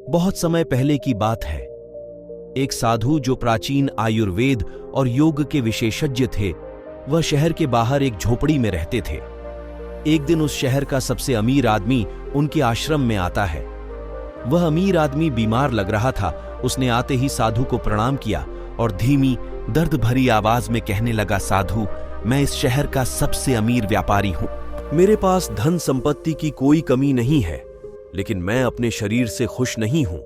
बहुत समय पहले की बात है। एक साधु जो प्राचीन आयुर्वेद और योग के विशेषज्ञ थे, वह शहर के बाहर एक झोपड़ी में रहते थे। एक दिन उस शहर का सबसे अमीर आदमी उनके आश्रम में आता है। वह अमीर आदमी बीमार लग रहा था। उसने आते ही साधु को प्रणाम किया और धीमी दर्द भरी आवाज में कहने लगा, साधु, मैं इस शहर का सबसे अमीर व्यापारी हूं। मेरे पास धन संपत्ति की कोई कमी नहीं है, लेकिन मैं अपने शरीर से खुश नहीं हूं।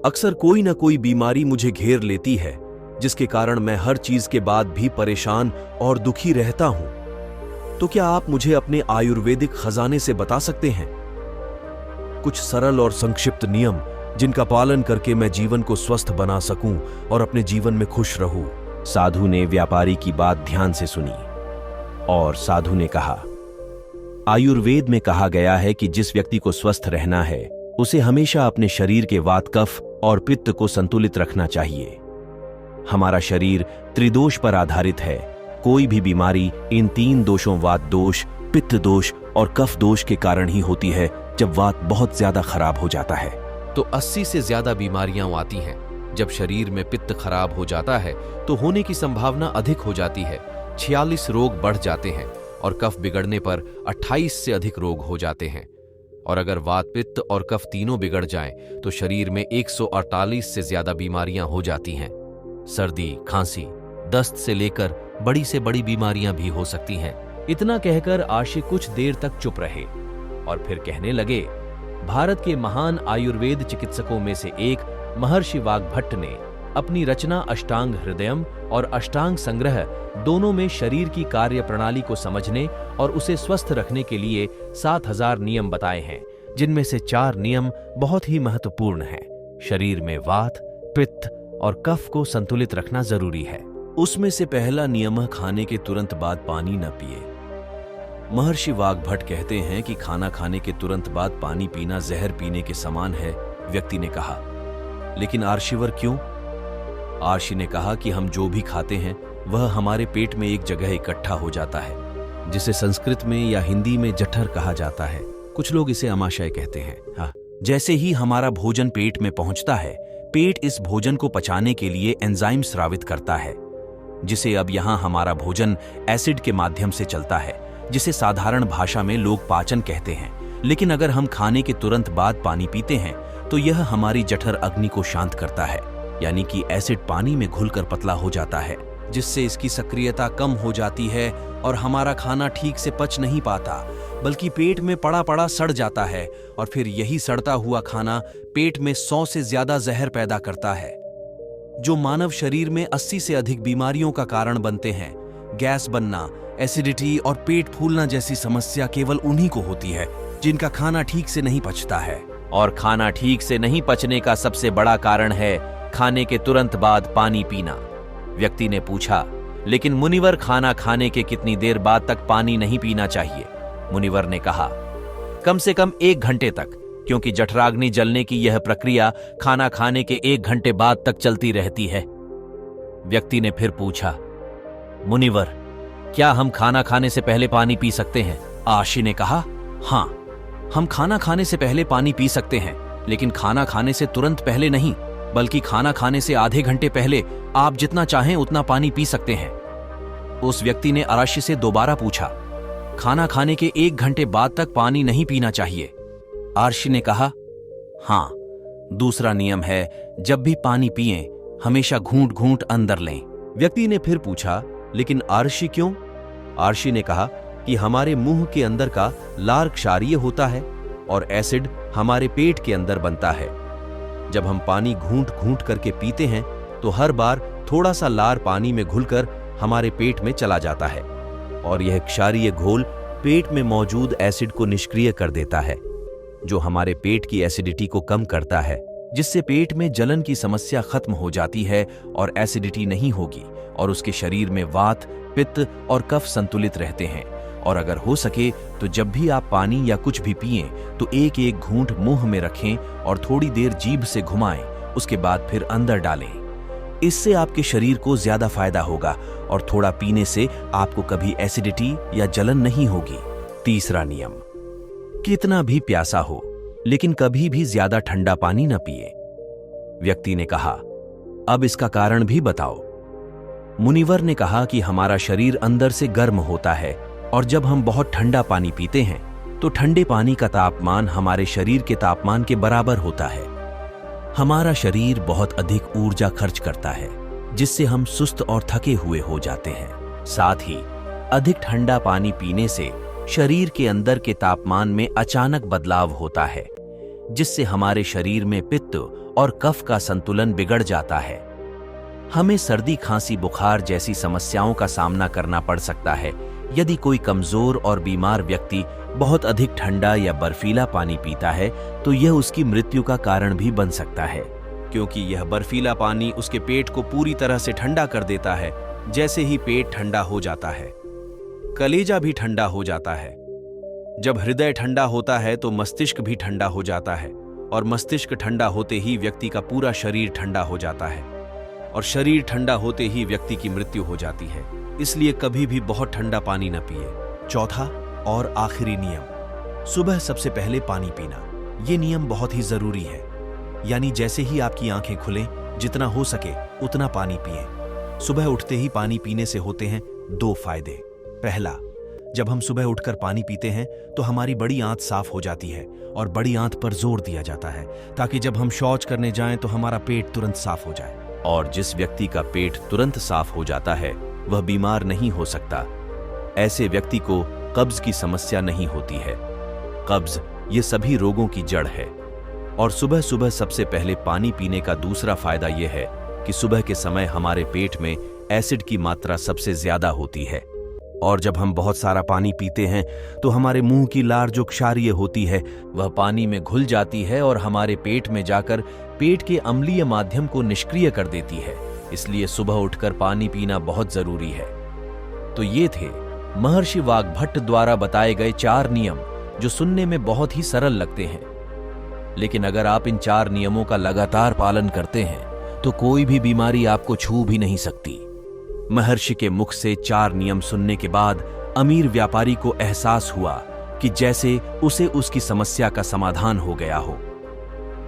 अक्सर कोई ना कोई बीमारी मुझे घेर लेती है, जिसके कारण मैं हर चीज के बाद भी परेशान और दुखी रहता हूं। तो क्या आप मुझे अपने आयुर्वेदिक खजाने से बता सकते हैं कुछ सरल और संक्षिप्त नियम, जिनका पालन करके मैं जीवन को स्वस्थ बना सकूं और अपने जीवन में खुश रहूं? साधु ने व्यापारी की बात ध्यान से सुनी और साधु ने कहा, आयुर्वेद में कहा गया है कि जिस व्यक्ति को स्वस्थ रहना है, उसे हमेशा अपने शरीर के वात, कफ और पित्त को संतुलित रखना चाहिए। हमारा शरीर त्रिदोष पर आधारित है। कोई भी बीमारी इन 3 दोषों, वात दोष, पित्त दोष और कफ दोष के कारण ही होती है। जब वात बहुत ज्यादा खराब हो जाता है तो 80 से ज्यादा बीमारियां आती हैं। जब शरीर में पित्त खराब हो जाता है तो होने की संभावना अधिक हो जाती है। 46 रोग बढ़ जाते हैं और कफ बिगड़ने पर 28 से अधिक रोग हो जाते हैं। और अगर वात, पित्त और कफ तीनों बिगड़ जाएं तो शरीर में 148 से ज्यादा बीमारियां हो जाती हैं। सर्दी, खांसी, दस्त से लेकर बड़ी से बड़ी बीमारियां भी हो सकती हैं। इतना कहकर आशिक कुछ देर तक चुप रहे और फिर कहने लगे, भारत के महान आयुर्वेद चिकित्सकों में से एक महर्षि वाग्भट्ट ने अपनी रचना अष्टांग हृदयम और अष्टांग संग्रह दोनों में शरीर की कार्य प्रणाली को समझने और उसे स्वस्थ रखने के लिए 7000 नियम बताए हैं, जिनमें से 4 नियम बहुत ही महत्वपूर्ण हैं। शरीर में वात, पित्त और कफ को संतुलित रखना जरूरी है। उसमें से पहला नियम है, खाने के तुरंत बाद पानी न पिए। महर्षि वाग्भट्ट कहते हैं कि खाना खाने के तुरंत बाद पानी पीना जहर पीने के समान है। व्यक्ति ने कहा, लेकिन आर्षिवर क्यों? आर्षि ने कहा कि हम जो भी खाते हैं वह हमारे पेट में एक जगह इकट्ठा हो जाता है, जिसे संस्कृत में या हिंदी में जठर कहा जाता है। कुछ लोग इसे अमाशय कहते हैं। हाँ, जैसे ही हमारा भोजन पेट में पहुंचता है, पेट इस भोजन को पचाने के लिए एंजाइम स्रावित करता है, जिसे अब यहां हमारा भोजन एसिड के माध्यम से चलता है, जिसे साधारण भाषा में लोग पाचन कहते हैं। लेकिन अगर हम खाने के तुरंत बाद पानी पीते हैं तो यह हमारी जठर अग्नि को शांत करता है, यानी कि एसिड पानी में घुलकर पतला हो जाता है, जिससे इसकी सक्रियता कम हो जाती है और हमारा खाना ठीक से पच नहीं पाता, बल्कि पेट में पड़ा पड़ा सड़ जाता है। और फिर यही सड़ता हुआ खाना पेट में 100 से ज्यादा जहर पैदा करता है, जो मानव शरीर में 80 से अधिक बीमारियों का कारण बनते हैं। गैस बनना, एसिडिटी और पेट फूलना जैसी समस्या केवल उन्हीं को होती है जिनका खाना ठीक से नहीं पचता है। और खाना ठीक से नहीं पचने का सबसे बड़ा कारण है खाने के तुरंत बाद पानी पीना। व्यक्ति ने पूछा, लेकिन मुनिवर, खाना खाने के कितनी देर बाद तक पानी नहीं पीना चाहिए? मुनिवर ने कहा, कम से कम 1 घंटे तक, क्योंकि जठराग्नि जलने की यह प्रक्रिया खाना खाने के 1 घंटे बाद तक चलती रहती है। व्यक्ति ने फिर पूछा, मुनिवर, क्या हम खाना खाने से पहले पानी पी सकते हैं? आर्षि ने कहा, हाँ, हम खाना खाने से पहले पानी पी सकते हैं, लेकिन खाना खाने से तुरंत पहले नहीं, बल्कि खाना खाने से आधे घंटे पहले आप जितना चाहें उतना पानी पी सकते हैं। उस व्यक्ति ने आर्षि से दोबारा पूछा, खाना खाने के 1 घंटे बाद तक पानी नहीं पीना चाहिए? आर्षि ने कहा, हाँ, दूसरा नियम है, जब भी पानी पिएं, हमेशा घूंट घूंट अंदर लें। व्यक्ति ने फिर पूछा, लेकिन आर्षि क्यों? आर्षि ने कहा कि हमारे मुंह के अंदर का लार क्षारीय होता है और एसिड हमारे पेट के अंदर बनता है। जब हम पानी घूंट घूंट करके पीते हैं तो हर बार थोड़ा सा लार पानी में घुलकर हमारे पेट में चला जाता है और यह क्षारीय घोल पेट में मौजूद एसिड को निष्क्रिय कर देता है, जो हमारे पेट की एसिडिटी को कम करता है, जिससे पेट में जलन की समस्या खत्म हो जाती है और एसिडिटी नहीं होगी और उसके शरीर में वात, पित्त और कफ संतुलित रहते हैं। और अगर हो सके तो जब भी आप पानी या कुछ भी पिएं तो एक एक घूंट मुंह में रखें और थोड़ी देर जीभ से घुमाएं, उसके बाद फिर अंदर डालें। इससे आपके शरीर को ज्यादा फायदा होगा और थोड़ा पीने से आपको कभी एसिडिटी या जलन नहीं होगी। तीसरा नियम, कितना भी प्यासा हो लेकिन कभी भी ज्यादा ठंडा पानी न पिए। व्यक्ति ने कहा, अब इसका कारण भी बताओ। मुनिवर ने कहा कि हमारा शरीर अंदर से गर्म होता है और जब हम बहुत ठंडा पानी पीते हैं तो ठंडे पानी का तापमान हमारे शरीर के तापमान के बराबर होता है। हमारा शरीर बहुत अधिक ऊर्जा खर्च करता है, जिससे हम सुस्त और थके हुए हो जाते हैं। साथ ही अधिक ठंडा पानी पीने से शरीर के अंदर के तापमान में अचानक बदलाव होता है, जिससे हमारे शरीर में पित्त और कफ का संतुलन बिगड़ जाता है। हमें सर्दी, खांसी, बुखार जैसी समस्याओं का सामना करना पड़ सकता है यदि कोई कमजोर और बीमार व्यक्ति बहुत अधिक ठंडा या बर्फीला पानी पीता है, तो यह उसकी मृत्यु का कारण भी बन सकता है, क्योंकि यह बर्फीला पानी उसके पेट को पूरी तरह से ठंडा कर देता है। जैसे ही पेट ठंडा हो जाता है, कलेजा भी ठंडा हो जाता है। जब हृदय ठंडा होता है तो मस्तिष्क भी ठंडा हो जाता है, और मस्तिष्क ठंडा होते ही व्यक्ति का पूरा शरीर ठंडा हो जाता है, और शरीर ठंडा होते ही व्यक्ति की मृत्यु हो जाती है। इसलिए कभी भी बहुत ठंडा पानी न पिए। चौथा और आखिरी नियम, सुबह सबसे पहले पानी पीना। ये नियम बहुत ही जरूरी है, यानी जैसे ही आपकी आंखें खुलें, जितना हो सके उतना पानी पिएं। सुबह उठते ही पानी पीने से होते हैं 2 फायदे। पहला, जब हम सुबह उठकर पानी पीते हैं तो हमारी बड़ी आंत साफ हो जाती है, और बड़ी आंत पर जोर दिया जाता है ताकि जब हम शौच करने जाएं तो हमारा पेट तुरंत साफ हो जाए। और जिस व्यक्ति का पेट तुरंत साफ हो जाता है वह बीमार नहीं हो सकता। ऐसे व्यक्ति को कब्ज की समस्या नहीं होती है। कब्ज ये सभी रोगों की जड़ है। और सुबह सुबह सबसे पहले पानी पीने का दूसरा फायदा यह है कि सुबह के समय हमारे पेट में एसिड की मात्रा सबसे ज्यादा होती है, और जब हम बहुत सारा पानी पीते हैं तो हमारे मुंह की लार जो क्षारीय होती है वह पानी में घुल जाती है और हमारे पेट में जाकर पेट के अम्लीय माध्यम को निष्क्रिय कर देती है। इसलिए सुबह उठकर पानी पीना बहुत जरूरी है। तो ये थे महर्षि वाग्भट्ट द्वारा बताए गए 4 नियम, जो सुनने में बहुत ही सरल लगते हैं, लेकिन अगर आप इन 4 नियमों का लगातार पालन करते हैं तो कोई भी बीमारी आपको छू भी नहीं सकती। महर्षि के मुख से 4 नियम सुनने के बाद अमीर व्यापारी को एहसास हुआ कि जैसे उसे उसकी समस्या का समाधान हो गया हो।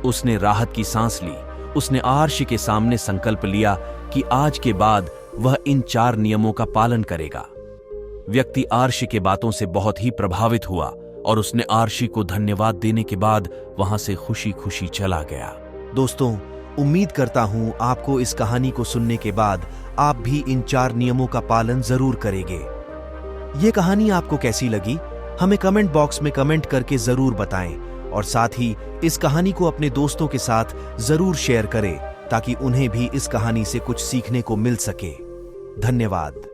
उसने राहत की सांस ली। उसने आर्ष के सामने संकल्प लिया कि आज के बाद वह इन 4 नियमों का पालन करेगा। व्यक्ति आर्ष के बातों से बहुत ही प्रभावित हुआ और उसने आर्षि को धन्यवाद देने के बाद वहां से खुशी खुशी चला गया। दोस्तों, उम्मीद करता हूं आपको इस कहानी को सुनने के बाद आप भी इन 4 नियमों का पालन जरूर करेंगे। ये कहानी आपको कैसी लगी हमें कमेंट बॉक्स में कमेंट करके जरूर बताएं, और साथ ही इस कहानी को अपने दोस्तों के साथ जरूर शेयर करें ताकि उन्हें भी इस कहानी से कुछ सीखने को मिल सके। धन्यवाद।